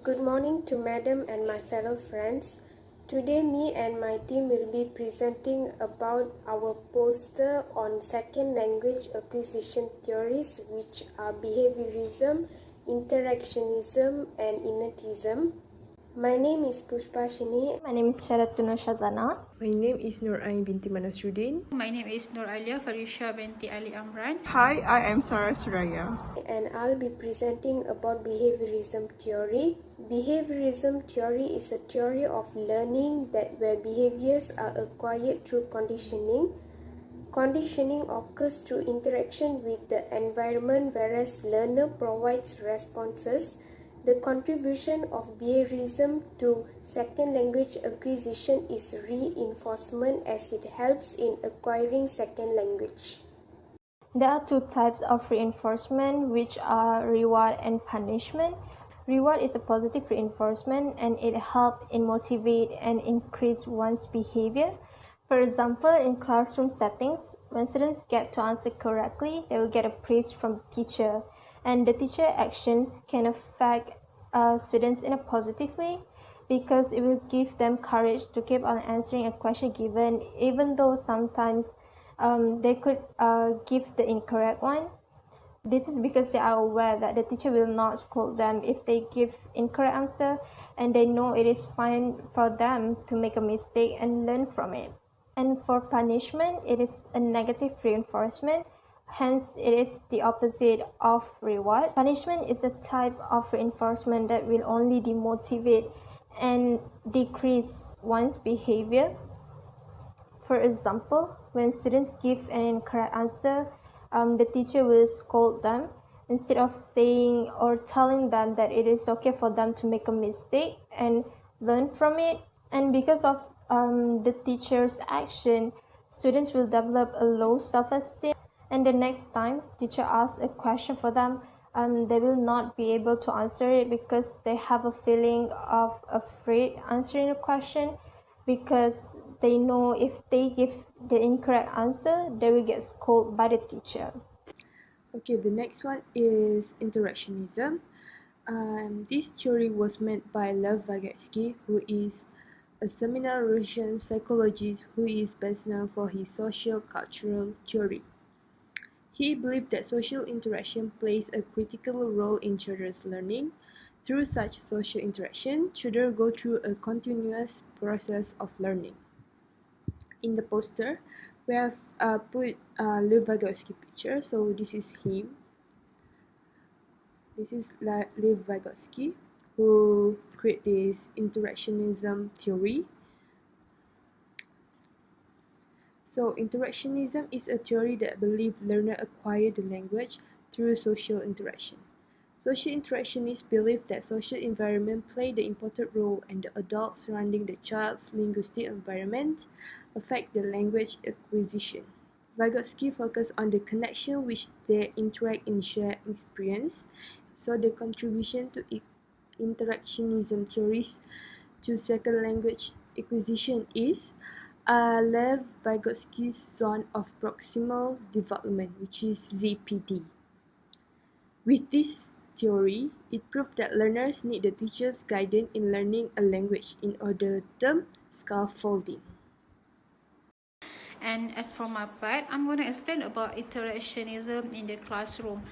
Good morning to Madam and my fellow friends. Today me and my team will be presenting about our poster on second language acquisition theories, which are behaviorism, interactionism and innatism. My name is Pushpa Shini. My name is Sharatuna Shazana. My name is Nur Ain binti Manasruddin. My name is Nur Alia Farisha binti Ali Amran. Hi, I am Sarah Suraya. And I'll be presenting about behaviorism theory. Behaviorism theory is a theory of learning where behaviors are acquired through conditioning. Conditioning occurs through interaction with the environment, whereas learner provides responses. The contribution of behaviorism to second language acquisition is reinforcement, as it helps in acquiring second language. There are two types of reinforcement, which are reward and punishment. Reward is a positive reinforcement and it helps in motivate and increase one's behavior. For example, in classroom settings, when students get to answer correctly, they will get a praise from the teacher. And the teacher actions can affect students in a positive way because it will give them courage to keep on answering a question given, even though sometimes they could give the incorrect one. This is because they are aware that the teacher will not scold them if they give incorrect answer, and they know it is fine for them to make a mistake and learn from it. And for punishment, it is a negative reinforcement, hence it is the opposite of reward. Punishment is a type of reinforcement that will only demotivate and decrease one's behavior. For example, when students give an incorrect answer, the teacher will scold them instead of saying or telling them that it is okay for them to make a mistake and learn from it. And because of the teacher's action, students will develop a low self-esteem, and the next time teacher asks a question for them, they will not be able to answer it because they have a feeling of afraid answering the question, because they know if they give the incorrect answer, they will get scolded by the teacher. Okay, the next one is interactionism. This theory was made by Lev Vygotsky, who is a seminal Russian psychologist who is best known for his social cultural theory. He believed that social interaction plays a critical role in children's learning. Through such social interaction, children go through a continuous process of learning. In the poster, we have put Lev Vygotsky picture. So this is him. This is Lev Vygotsky, who created this interactionism theory. So interactionism is a theory that believes learners acquire the language through social interaction. Social interactionists believe that social environment play the important role, and the adults surrounding the child's linguistic environment affect the language acquisition. Vygotsky focused on the connection which they interact in shared experience. So the contribution to interactionism theories to second language acquisition is Lev Vygotsky's zone of proximal development, which is ZPD. With this theory, it proved that learners need the teacher's guidance in learning a language in order to scaffolding. And as for my part, I'm going to explain about interactionism in the classroom.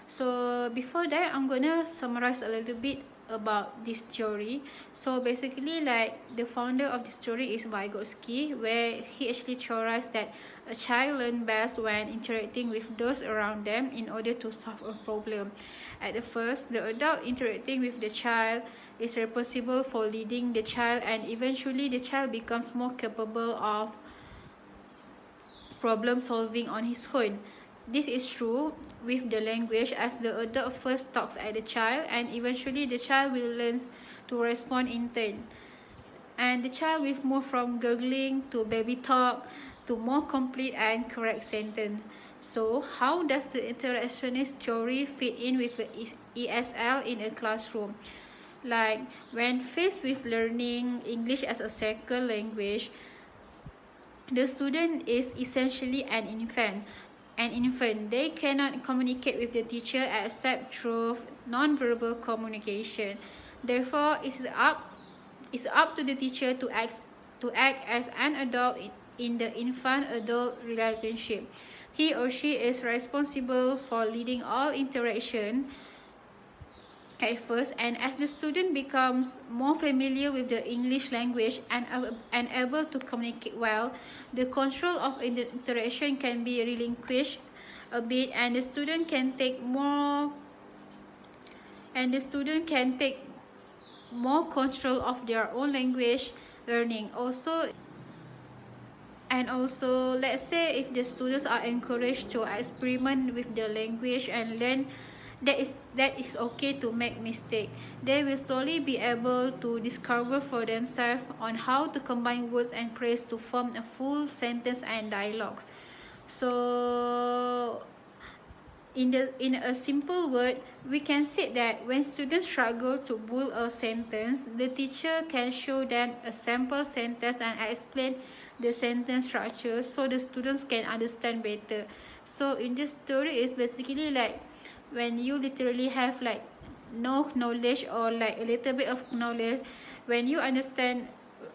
So before that, I'm going to summarize a little bit about this theory. So basically, like, the founder of this theory is Vygotsky, where he actually theorized that a child learns best when interacting with those around them in order to solve a problem. At the first, the adult interacting with the child is responsible for leading the child, and eventually the child becomes more capable of problem solving on his own. This is true with the language, as the adult first talks at the child and eventually the child will learn to respond in turn. And the child will move from gurgling to baby talk to more complete and correct sentence. So how does the interactionist theory fit in with the ESL in a classroom? Like, when faced with learning English as a second language, the student is essentially an infant. They cannot communicate with the teacher except through non-verbal communication. Therefore, it's up to the teacher to act as an adult in the infant-adult relationship. He or she is responsible for leading all interaction at first, and as the student becomes more familiar with the English language and able to communicate well, the control of the interaction can be relinquished a bit, and the student can take more control of their own language learning. Also, let's say if the students are encouraged to experiment with the language and learn that is okay to make mistake, they will slowly be able to discover for themselves on how to combine words and phrase to form a full sentence and dialogues. So in a simple word, we can say that when students struggle to build a sentence, the teacher can show them a sample sentence and explain the sentence structure so the students can understand better. So in this story, it's basically like when you literally have like no knowledge or like a little bit of knowledge, when you understand,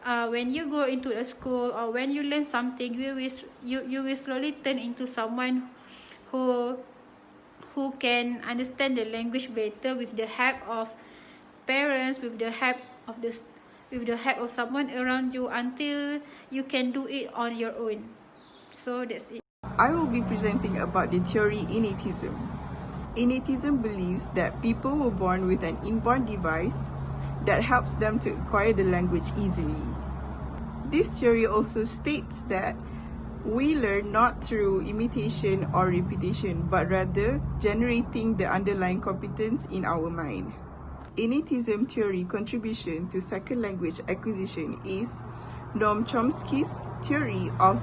when you go into a school or when you learn something, you will slowly turn into someone who can understand the language better with the help of parents, with the help of someone around you, until you can do it on your own. So that's it. I will be presenting about the theory innatism. Innatism believes that people were born with an inborn device that helps them to acquire the language easily. This theory also states that we learn not through imitation or repetition, but rather generating the underlying competence in our mind. Innatism theory contribution to second language acquisition is Noam Chomsky's theory of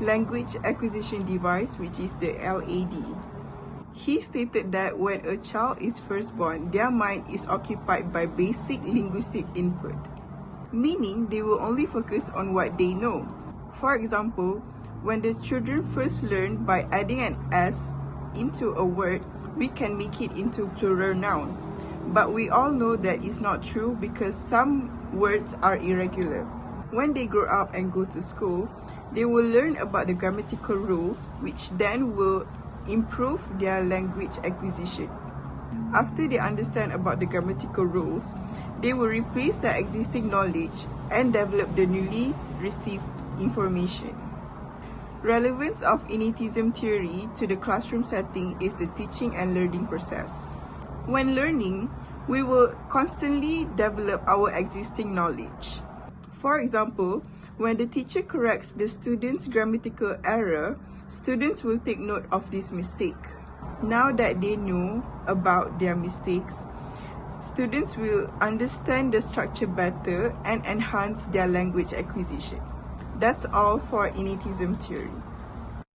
language acquisition device, which is the LAD. He stated that when a child is first born, their mind is occupied by basic linguistic input, meaning they will only focus on what they know. For example, when the children first learn by adding an S into a word, we can make it into plural noun. But we all know that is not true because some words are irregular. When they grow up and go to school, they will learn about the grammatical rules, which then will improve their language acquisition. After they understand about the grammatical rules, they will replace their existing knowledge and develop the newly received information. Relevance of innatism theory to the classroom setting is the teaching and learning process. When learning, we will constantly develop our existing knowledge. For example, when the teacher corrects the student's grammatical error, students will take note of this mistake. Now that they know about their mistakes, students will understand the structure better and enhance their language acquisition. That's all for innatism theory.